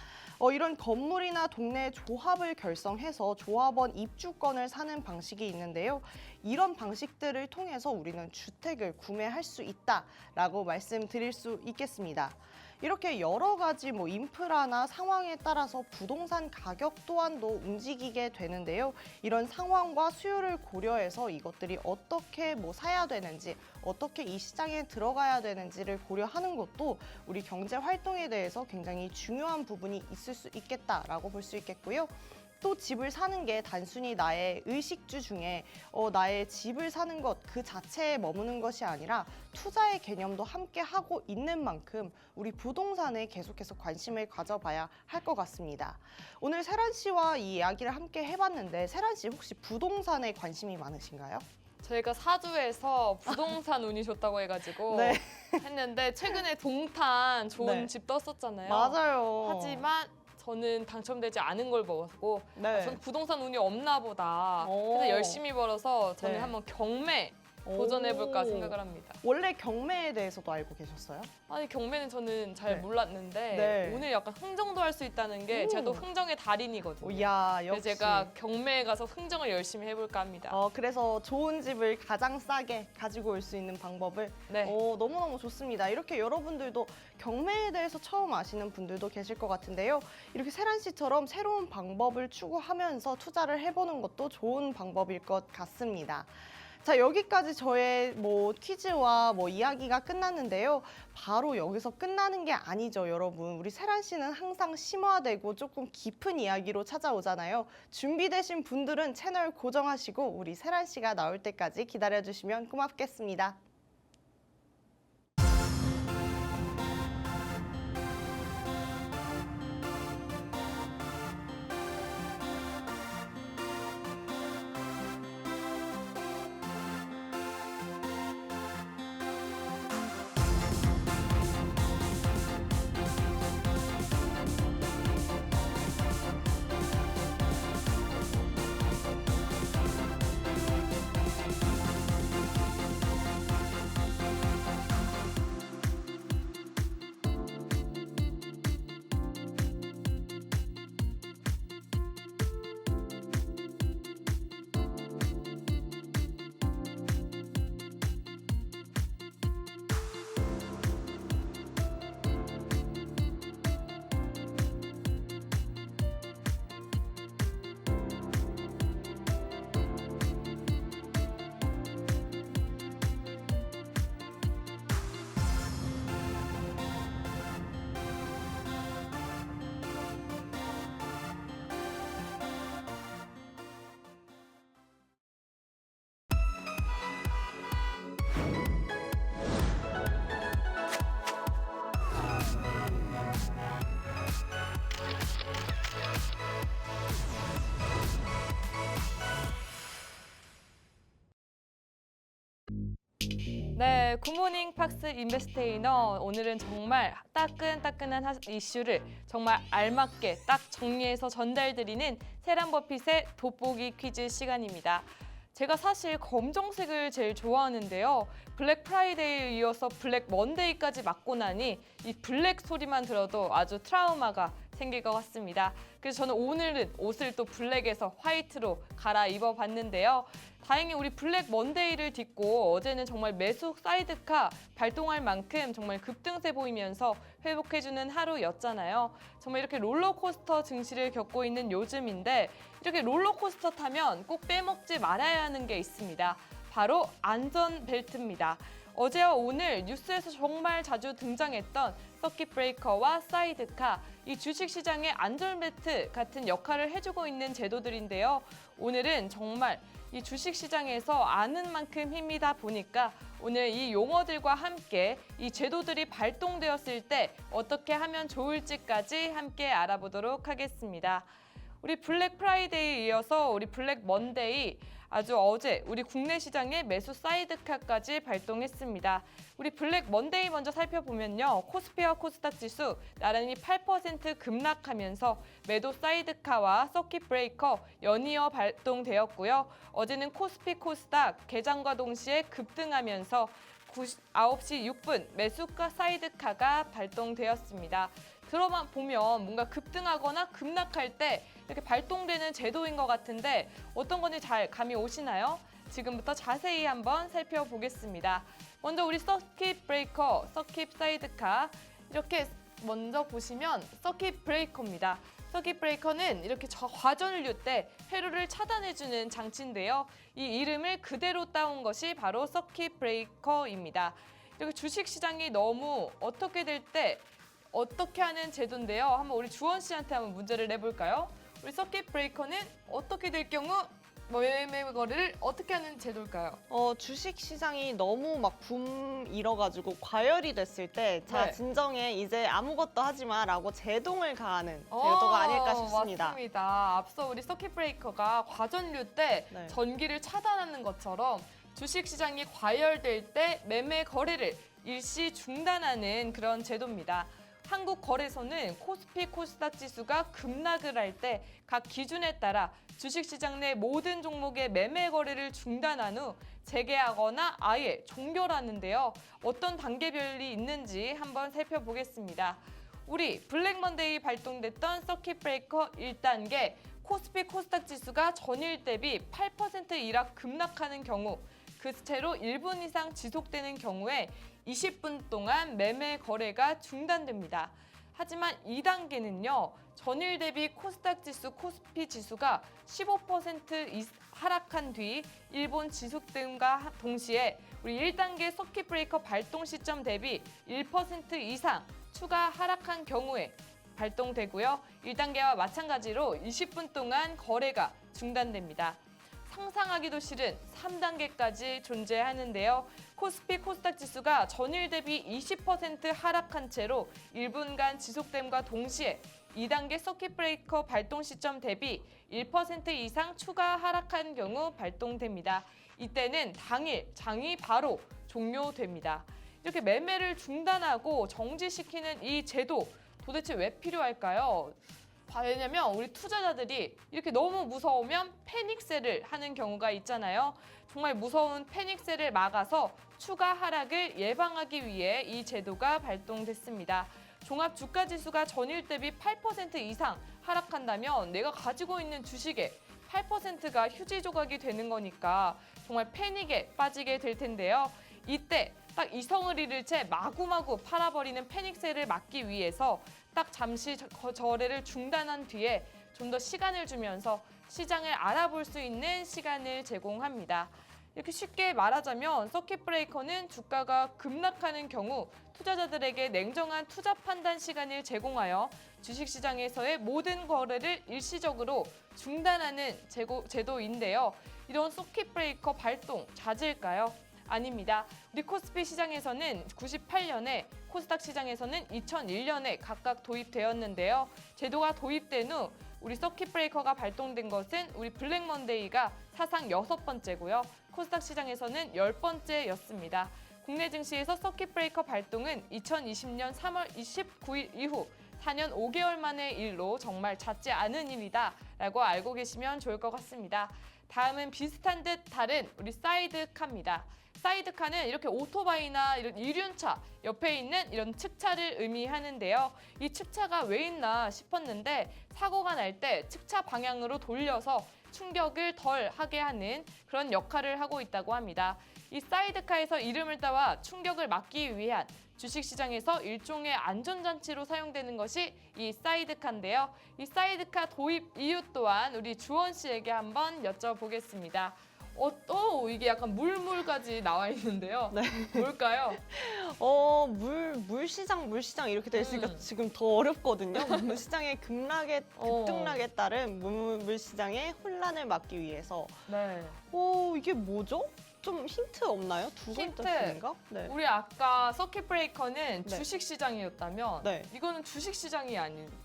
이런 건물이나 동네 조합을 결성해서 조합원 입주권을 사는 방식이 있는데요. 이런 방식들을 통해서 우리는 주택을 구매할 수 있다라고 말씀드릴 수 있겠습니다. 이렇게 여러 가지 인프라나 상황에 따라서 부동산 가격 또한도 움직이게 되는데요. 이런 상황과 수요를 고려해서 이것들이 어떻게 사야 되는지, 어떻게 이 시장에 들어가야 되는지를 고려하는 것도 우리 경제 활동에 대해서 굉장히 중요한 부분이 있을 수 있겠다라고 볼 수 있겠고요. 또 집을 사는 게 단순히 나의 의식주 중에 나의 집을 사는 것 그 자체에 머무는 것이 아니라 투자의 개념도 함께 하고 있는 만큼 우리 부동산에 계속해서 관심을 가져봐야 할 것 같습니다. 오늘 세란 씨와 이 이야기를 함께 해봤는데 세란 씨 혹시 부동산에 관심이 많으신가요? 저희가 사주에서 부동산 운이 좋다고 해가지고 네. 했는데 최근에 동탄 좋은 네. 집 떴었잖아요. 맞아요. 하지만 저는 당첨되지 않은 걸 보고 네. 전 부동산 운이 없나 보다. 오. 그래서 열심히 벌어서 저는 네. 한번 경매 도전해볼까 오. 생각을 합니다. 원래 경매에 대해서도 알고 계셨어요? 아니 경매는 저는 잘 네. 몰랐는데 네. 오늘 약간 흥정도 할 수 있다는 게 제가 또 흥정의 달인이거든요. 이야, 그래서 역시. 제가 경매에 가서 흥정을 열심히 해볼까 합니다. 그래서 좋은 집을 가장 싸게 가지고 올 수 있는 방법을 네. 너무너무 좋습니다. 이렇게 여러분들도 경매에 대해서 처음 아시는 분들도 계실 것 같은데요. 이렇게 세란 씨처럼 새로운 방법을 추구하면서 투자를 해보는 것도 좋은 방법일 것 같습니다. 자, 여기까지 저의 퀴즈와 이야기가 끝났는데요. 바로 여기서 끝나는 게 아니죠, 여러분. 우리 세란 씨는 항상 심화되고 조금 깊은 이야기로 찾아오잖아요. 준비되신 분들은 채널 고정하시고 우리 세란 씨가 나올 때까지 기다려주시면 고맙겠습니다. 네, 굿모닝 팍스 인베스테이너. 오늘은 정말 따끈따끈한 이슈를 정말 알맞게 딱 정리해서 전달드리는 세란 버핏의 돋보기 퀴즈 시간입니다. 제가 사실 검정색을 제일 좋아하는데요. 블랙 프라이데이에 이어서 블랙 먼데이까지 맞고 나니 이 블랙 소리만 들어도 아주 트라우마가 생길 것 같습니다. 그래서 저는 오늘은 옷을 또 블랙에서 화이트로 갈아입어 봤는데요. 다행히 우리 블랙 먼데이를 딛고 어제는 정말 매수 사이드카 발동할 만큼 정말 급등세 보이면서 회복해주는 하루였잖아요. 정말 이렇게 롤러코스터 증시를 겪고 있는 요즘인데 이렇게 롤러코스터 타면 꼭 빼먹지 말아야 하는 게 있습니다. 바로 안전벨트입니다. 어제와 오늘 뉴스에서 정말 자주 등장했던 서킷 브레이커와 사이드카, 이 주식시장의 안전벨트 같은 역할을 해주고 있는 제도들인데요. 오늘은 정말 이 주식시장에서 아는 만큼 힘이다 보니까 오늘 이 용어들과 함께 이 제도들이 발동되었을 때 어떻게 하면 좋을지까지 함께 알아보도록 하겠습니다. 우리 블랙 프라이데이에 이어서 우리 블랙 먼데이, 아주 어제 우리 국내 시장의 매수 사이드카까지 발동했습니다. 우리 블랙 먼데이 먼저 살펴보면요. 코스피와 코스닥 지수 나란히 8% 급락하면서 매도 사이드카와 서킷 브레이커 연이어 발동되었고요. 어제는 코스피 코스닥 개장과 동시에 급등하면서 9시 6분 매수가 사이드카가 발동되었습니다. 들어만 보면 뭔가 급등하거나 급락할 때 이렇게 발동되는 제도인 것 같은데 어떤 건지 잘 감이 오시나요? 지금부터 자세히 한번 살펴보겠습니다. 먼저 우리 서킷 브레이커, 서킷 사이드카 이렇게 먼저 보시면 서킷 브레이커입니다. 서킷 브레이커는 이렇게 과전류 때 회로를 차단해주는 장치인데요. 이 이름을 그대로 따온 것이 바로 서킷 브레이커입니다. 이렇게 주식시장이 너무 어떻게 될 때 어떻게 하는 제도인데요. 한번 우리 주원 씨한테 한번 문제를 내볼까요? 우리 서킷 브레이커는 어떻게 될 경우 매매 거래를 어떻게 하는 제도일까요? 주식 시장이 너무 막 붐 일어가지고 과열이 됐을 때 자, 네. 진정해 이제 아무것도 하지 마라고 제동을 가하는 제도가 아닐까 싶습니다. 맞습니다. 앞서 우리 서킷 브레이커가 과전류 때 네. 전기를 차단하는 것처럼 주식 시장이 과열될 때 매매 거래를 일시 중단하는 그런 제도입니다. 한국 거래소는 코스피 코스닥 지수가 급락을 할 때 각 기준에 따라 주식시장 내 모든 종목의 매매 거래를 중단한 후 재개하거나 아예 종결하는데요. 어떤 단계별이 있는지 한번 살펴보겠습니다. 우리 블랙 먼데이 발동됐던 서킷 브레이커 1단계 코스피 코스닥 지수가 전일 대비 8% 이락 급락하는 경우 그 채로 1분 이상 지속되는 경우에 20분 동안 매매 거래가 중단됩니다. 하지만 2단계는요. 전일 대비 코스닥 지수, 코스피 지수가 15% 하락한 뒤 일본 지속됨과 동시에 우리 1단계 서킷 브레이커 발동 시점 대비 1% 이상 추가 하락한 경우에 발동되고요. 1단계와 마찬가지로 20분 동안 거래가 중단됩니다. 상상하기도 싫은 3단계까지 존재하는데요. 코스피 코스닥 지수가 전일 대비 20% 하락한 채로 1분간 지속됨과 동시에 2단계 서킷 브레이커 발동 시점 대비 1% 이상 추가 하락한 경우 발동됩니다. 이때는 당일 장이 바로 종료됩니다. 이렇게 매매를 중단하고 정지시키는 이 제도 도대체 왜 필요할까요? 왜냐면 우리 투자자들이 이렇게 너무 무서우면 패닉셀을 하는 경우가 있잖아요. 정말 무서운 패닉셀을 막아서 추가 하락을 예방하기 위해 이 제도가 발동됐습니다. 종합 주가 지수가 전일 대비 8% 이상 하락한다면 내가 가지고 있는 주식의 8%가 휴지 조각이 되는 거니까 정말 패닉에 빠지게 될 텐데요. 이때 딱 이성을 잃을 채 마구마구 팔아버리는 패닉셀을 막기 위해서 딱 잠시 거래를 중단한 뒤에 좀 더 시간을 주면서 시장을 알아볼 수 있는 시간을 제공합니다. 이렇게 쉽게 말하자면 서킷 브레이커는 주가가 급락하는 경우 투자자들에게 냉정한 투자 판단 시간을 제공하여 주식시장에서의 모든 거래를 일시적으로 중단하는 제도인데요. 이런 서킷 브레이커 발동 잦을까요? 아닙니다. 우리 코스피 시장에서는 98년에 코스닥 시장에서는 2001년에 각각 도입되었는데요. 제도가 도입된 후 우리 서킷 브레이커가 발동된 것은 우리 블랙 먼데이가 사상 6번째고요. 코스닥 시장에서는 10번째였습니다. 국내 증시에서 서킷 브레이커 발동은 2020년 3월 29일 이후 4년 5개월 만의 일로 정말 잦지 않은 일이다 라고 알고 계시면 좋을 것 같습니다. 다음은 비슷한 듯 다른 우리 사이드카입니다. 사이드카는 이렇게 오토바이나 이런 이륜차 옆에 있는 이런 측차를 의미하는데요. 이 측차가 왜 있나 싶었는데 사고가 날 때 측차 방향으로 돌려서 충격을 덜 하게 하는 그런 역할을 하고 있다고 합니다. 이 사이드카에서 이름을 따와 충격을 막기 위한 주식시장에서 일종의 안전장치로 사용되는 것이 이 사이드카인데요. 이 사이드카 도입 이유 또한 우리 주원 씨에게 한번 여쭤보겠습니다. 이게 약간 물까지 나와 있는데요. 네. 뭘까요? 물시장 이렇게 돼 있으니까 지금 더 어렵거든요. 물시장의 급등락에 따른 물시장의 혼란을 막기 위해서. 네. 이게 뭐죠? 좀 힌트 없나요? 두 힌트. 글자인가? 네. 우리 아까 서킷 브레이커는 네. 주식시장이었다면 네. 이거는 주식시장이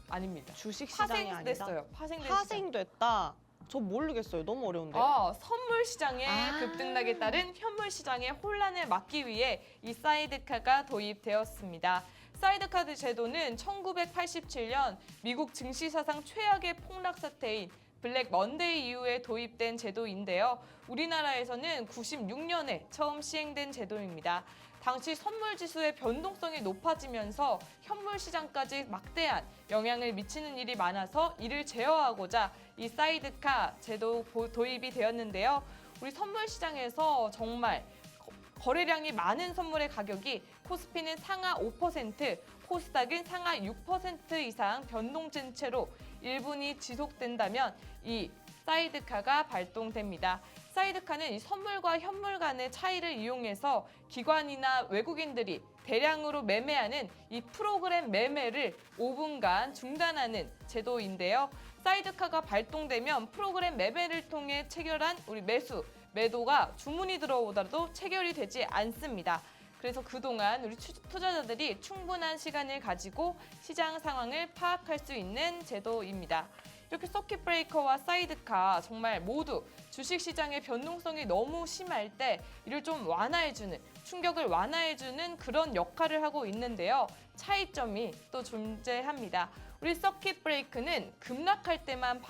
아닙니다. 주식시장이 아니다. 파생됐어요. 파생됐다. 저 모르겠어요. 너무 어려운데요. 선물 시장의 급등락에 따른 현물 시장의 혼란을 막기 위해 이 사이드카가 도입되었습니다. 사이드카 제도는 1987년 미국 증시 사상 최악의 폭락 사태인 블랙 먼데이 이후에 도입된 제도인데요. 우리나라에서는 96년에 처음 시행된 제도입니다. 당시 선물 지수의 변동성이 높아지면서 현물 시장까지 막대한 영향을 미치는 일이 많아서 이를 제어하고자 이 사이드카 제도 도입이 되었는데요. 우리 선물 시장에서 정말 거래량이 많은 선물의 가격이 코스피는 상하 5%, 코스닥은 상하 6% 이상 변동된 채로 1분이 지속된다면 이 사이드카가 발동됩니다. 사이드카는 이 선물과 현물 간의 차이를 이용해서 기관이나 외국인들이 대량으로 매매하는 이 프로그램 매매를 5분간 중단하는 제도인데요. 사이드카가 발동되면 프로그램 매매를 통해 체결한 우리 매도가 주문이 들어오더라도 체결이 되지 않습니다. 그래서 그동안 우리 투자자들이 충분한 시간을 가지고 시장 상황을 파악할 수 있는 제도입니다. 이렇게 서킷 브레이커와 사이드카 정말 모두 주식시장의 변동성이 너무 심할 때 이를 좀 완화해주는, 충격을 완화해주는 그런 역할을 하고 있는데요. 차이점이 또 존재합니다. 우리 서킷 브레이크는 급락할 때만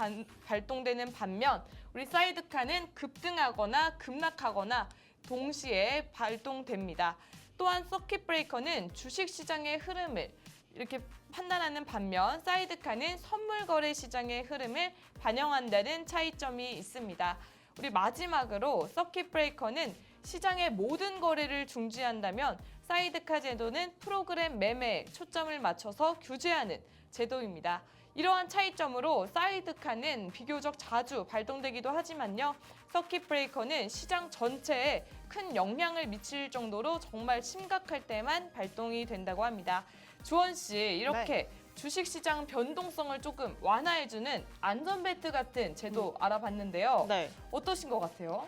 발동되는 반면 우리 사이드카는 급등하거나 급락하거나 동시에 발동됩니다. 또한 서킷 브레이커는 주식시장의 흐름을 이렇게 판단하는 반면 사이드카는 선물 거래 시장의 흐름을 반영한다는 차이점이 있습니다. 우리 마지막으로 서킷 브레이커는 시장의 모든 거래를 중지한다면 사이드카 제도는 프로그램 매매에 초점을 맞춰서 규제하는 제도입니다. 이러한 차이점으로 사이드카는 비교적 자주 발동되기도 하지만요. 서킷 브레이커는 시장 전체에 큰 영향을 미칠 정도로 정말 심각할 때만 발동이 된다고 합니다. 주원 씨, 이렇게 주식시장 변동성을 조금 완화해주는 안전벨트 같은 제도 알아봤는데요. 네. 어떠신 것 같아요?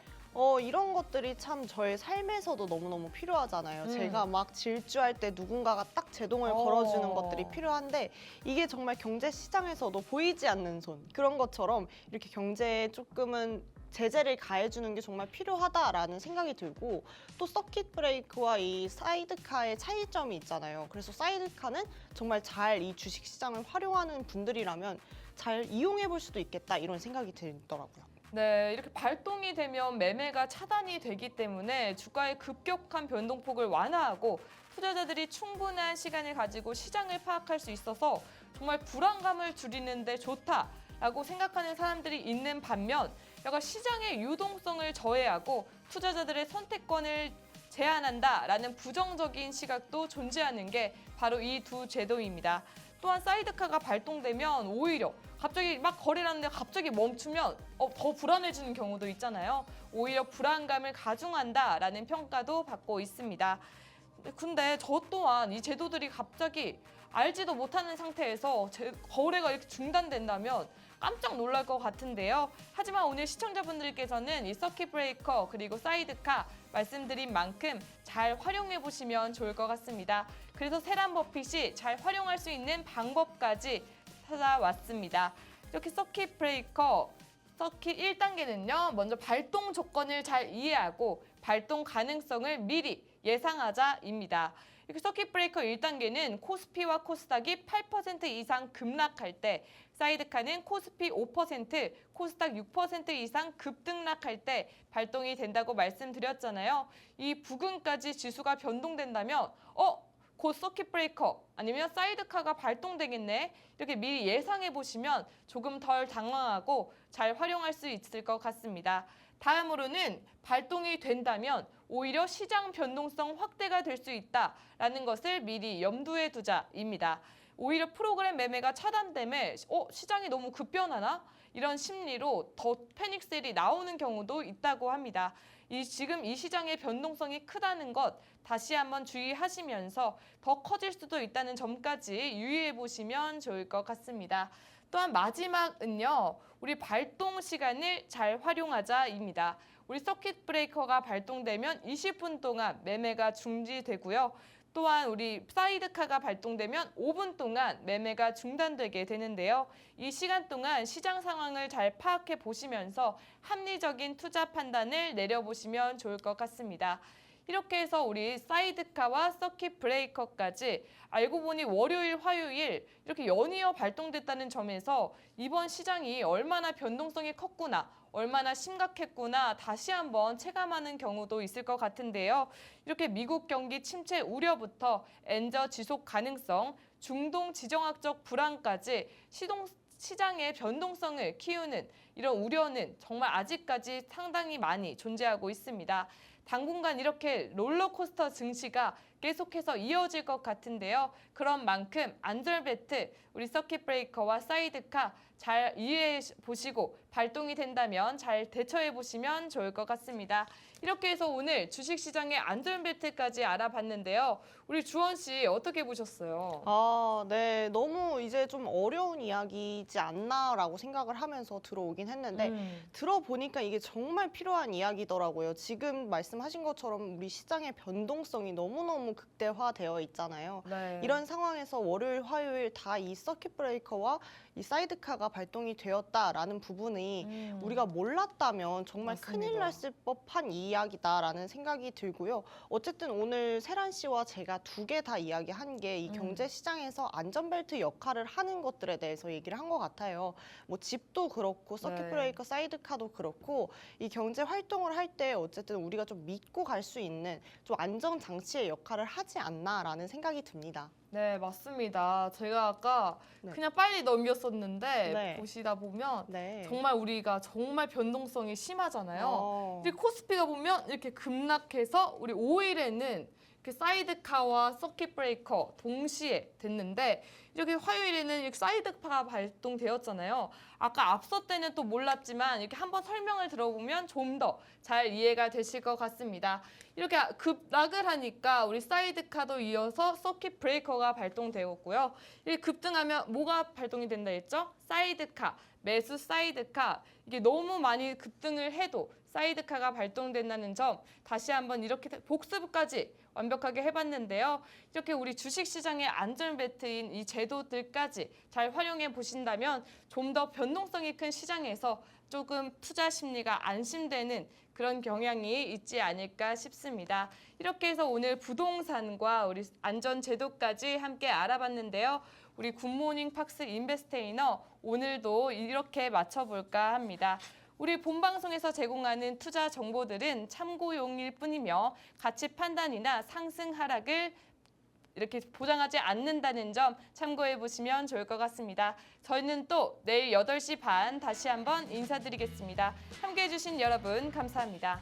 이런 것들이 참 저의 삶에서도 너무너무 필요하잖아요. 제가 막 질주할 때 누군가가 딱 제동을 걸어주는 것들이 필요한데 이게 정말 경제 시장에서도 보이지 않는 손 그런 것처럼 이렇게 경제에 조금은 제재를 가해주는 게 정말 필요하다라는 생각이 들고 또 서킷 브레이크와 이 사이드카의 차이점이 있잖아요. 그래서 사이드카는 정말 잘 이 주식시장을 활용하는 분들이라면 잘 이용해 볼 수도 있겠다 이런 생각이 들더라고요. 네, 이렇게 발동이 되면 매매가 차단이 되기 때문에 주가의 급격한 변동폭을 완화하고 투자자들이 충분한 시간을 가지고 시장을 파악할 수 있어서 정말 불안감을 줄이는 데 좋다라고 생각하는 사람들이 있는 반면 약간 시장의 유동성을 저해하고 투자자들의 선택권을 제한한다라는 부정적인 시각도 존재하는 게 바로 이 두 제도입니다. 또한 사이드카가 발동되면 오히려 갑자기 막 거래를 하는데 갑자기 멈추면 더 불안해지는 경우도 있잖아요. 오히려 불안감을 가중한다라는 평가도 받고 있습니다. 근데 저 또한 이 제도들이 갑자기 알지도 못하는 상태에서 거래가 이렇게 중단된다면 깜짝 놀랄 것 같은데요. 하지만 오늘 시청자분들께서는 이 서킷 브레이커 그리고 사이드카 말씀드린 만큼 잘 활용해 보시면 좋을 것 같습니다. 그래서 세란 버핏이 잘 활용할 수 있는 방법까지 찾아왔습니다. 이렇게 서킷 브레이커, 서킷 1단계는요. 먼저 발동 조건을 잘 이해하고 발동 가능성을 미리 예상하자입니다. 이렇게 서킷 브레이커 1단계는 코스피와 코스닥이 8% 이상 급락할 때, 사이드카는 코스피 5%, 코스닥 6% 이상 급등락할 때 발동이 된다고 말씀드렸잖아요. 이 부근까지 지수가 변동된다면 곧 서킷 브레이커 아니면 사이드카가 발동되겠네. 이렇게 미리 예상해 보시면 조금 덜 당황하고 잘 활용할 수 있을 것 같습니다. 다음으로는 발동이 된다면 오히려 시장 변동성 확대가 될 수 있다라는 것을 미리 염두에 두자입니다. 오히려 프로그램 매매가 차단되면 시장이 너무 급변하나? 이런 심리로 더 패닉셀이 나오는 경우도 있다고 합니다. 지금 이 시장의 변동성이 크다는 것 다시 한번 주의하시면서 더 커질 수도 있다는 점까지 유의해 보시면 좋을 것 같습니다. 또한 마지막은요, 우리 발동 시간을 잘 활용하자입니다. 우리 서킷 브레이커가 발동되면 20분 동안 매매가 중지되고요. 또한 우리 사이드카가 발동되면 5분 동안 매매가 중단되게 되는데요. 이 시간 동안 시장 상황을 잘 파악해 보시면서 합리적인 투자 판단을 내려보시면 좋을 것 같습니다. 이렇게 해서 우리 사이드카와 서킷 브레이커까지 알고 보니 월요일, 화요일 이렇게 연이어 발동됐다는 점에서 이번 시장이 얼마나 변동성이 컸구나, 얼마나 심각했구나 다시 한번 체감하는 경우도 있을 것 같은데요. 이렇게 미국 경기 침체 우려부터 엔저 지속 가능성, 중동 지정학적 불안까지 시장의 변동성을 키우는 이런 우려는 정말 아직까지 상당히 많이 존재하고 있습니다. 당분간 이렇게 롤러코스터 증시가 계속해서 이어질 것 같은데요. 그런 만큼 안전벨트, 우리 서킷 브레이커와 사이드카 잘 이해해 보시고 발동이 된다면 잘 대처해 보시면 좋을 것 같습니다. 이렇게 해서 오늘 주식시장의 안전벨트까지 알아봤는데요. 우리 주원 씨 어떻게 보셨어요? 네. 너무 이제 좀 어려운 이야기지 않나라고 생각을 하면서 들어오긴 했는데 들어보니까 이게 정말 필요한 이야기더라고요. 지금 말씀하신 것처럼 우리 시장의 변동성이 너무너무 극대화되어 있잖아요. 네. 이런 상황에서 월요일, 화요일 다 이 서킷 브레이커와 이 사이드카가 발동이 되었다라는 부분이 우리가 몰랐다면 정말 맞습니다. 큰일 났을 법한 이야기다라는 생각이 들고요. 어쨌든 오늘 세란 씨와 제가 두 개 다 이야기한 게 이 경제 시장에서 안전벨트 역할을 하는 것들에 대해서 얘기를 한 것 같아요. 뭐 집도 그렇고 서킷 네. 브레이커, 사이드카도 그렇고 이 경제 활동을 할 때 어쨌든 우리가 좀 믿고 갈 수 있는 좀 안전 장치의 역할을 하지 않나라는 생각이 듭니다. 네, 맞습니다. 제가 아까 네. 그냥 빨리 넘겼었는데 네. 보시다 보면 네. 정말 우리가 정말 변동성이 심하잖아요. 어. 근데 코스피가 보면 이렇게 급락해서 우리 5일에는 이렇게 사이드카와 서킷 브레이커 동시에 됐는데 이렇게 화요일에는 이렇게 사이드카가 발동되었잖아요. 아까 앞서 때는 또 몰랐지만 이렇게 한번 설명을 들어보면 좀 더 잘 이해가 되실 것 같습니다. 이렇게 급락을 하니까 우리 사이드카도 이어서 서킷 브레이커가 발동되었고요. 이렇게 급등하면 뭐가 발동이 된다 했죠? 사이드카, 매수 사이드카. 이게 너무 많이 급등을 해도 사이드카가 발동된다는 점 다시 한번 이렇게 복습까지 완벽하게 해봤는데요. 이렇게 우리 주식시장의 안전벨트인 이 제도들까지 잘 활용해 보신다면 좀 더 변동성이 큰 시장에서 조금 투자 심리가 안심되는 그런 경향이 있지 않을까 싶습니다. 이렇게 해서 오늘 부동산과 우리 안전제도까지 함께 알아봤는데요. 우리 굿모닝 팍스 인베스테이너 오늘도 이렇게 맞춰볼까 합니다. 우리 본방송에서 제공하는 투자 정보들은 참고용일 뿐이며 가치 판단이나 상승 하락을 이렇게 보장하지 않는다는 점 참고해 보시면 좋을 것 같습니다. 저희는 또 내일 8시 반 다시 한번 인사드리겠습니다. 함께해 주신 여러분 감사합니다.